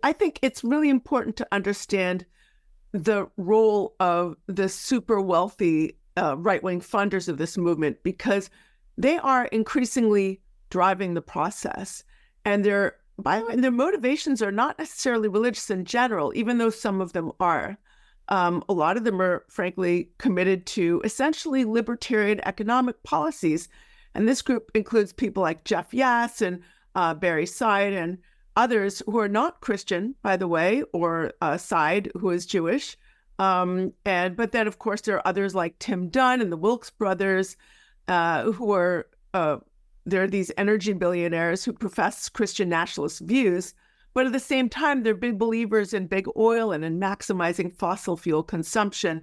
I think it's really important to understand the role of the super wealthy right-wing funders of this movement, because they are increasingly driving the process. And by the way, their motivations are not necessarily religious in general, even though some of them are. A lot of them are, frankly, committed to essentially libertarian economic policies. And this group includes people like Jeff Yass and Barry Seid and others who are not Christian, by the way, or Seid, who is Jewish. But then, of course, there are others like Tim Dunn and the Wilkes brothers, who are they're these energy billionaires who profess Christian nationalist views, but at the same time, they're big believers in big oil and in maximizing fossil fuel consumption.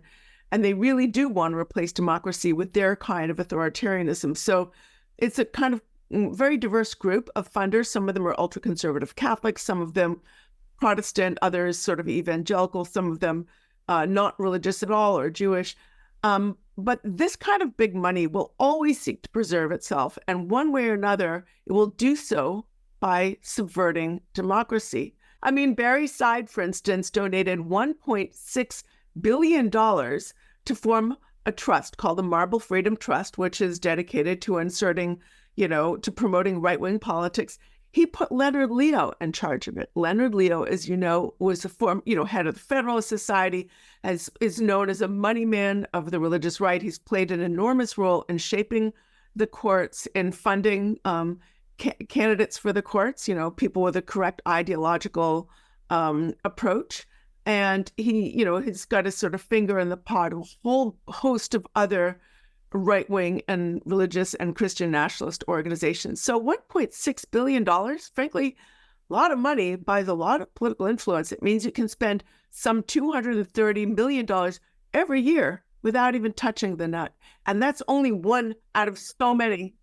And they really do want to replace democracy with their kind of authoritarianism. So it's a kind of very diverse group of funders. Some of them are ultra-conservative Catholics, some of them Protestant, others sort of evangelical, some of them not religious at all or Jewish. But this kind of big money will always seek to preserve itself. And one way or another, it will do so by subverting democracy. I mean, Barry Seid, for instance, donated $1.6 billion to form a trust called the Marble Freedom Trust, which is dedicated to inserting, to promoting right-wing politics. He put Leonard Leo in charge of it. Leonard Leo, as you know, was a head of the Federalist Society, is known as a money man of the religious right. He's played an enormous role in shaping the courts, in funding candidates for the courts, people with a correct ideological approach. And he's got his sort of finger in the pot of a whole host of other right-wing and religious and Christian nationalist organizations. So $1.6 billion, frankly, a lot of money buys a lot of political influence. It means you can spend some $230 million every year without even touching the nut. And that's only one out of so many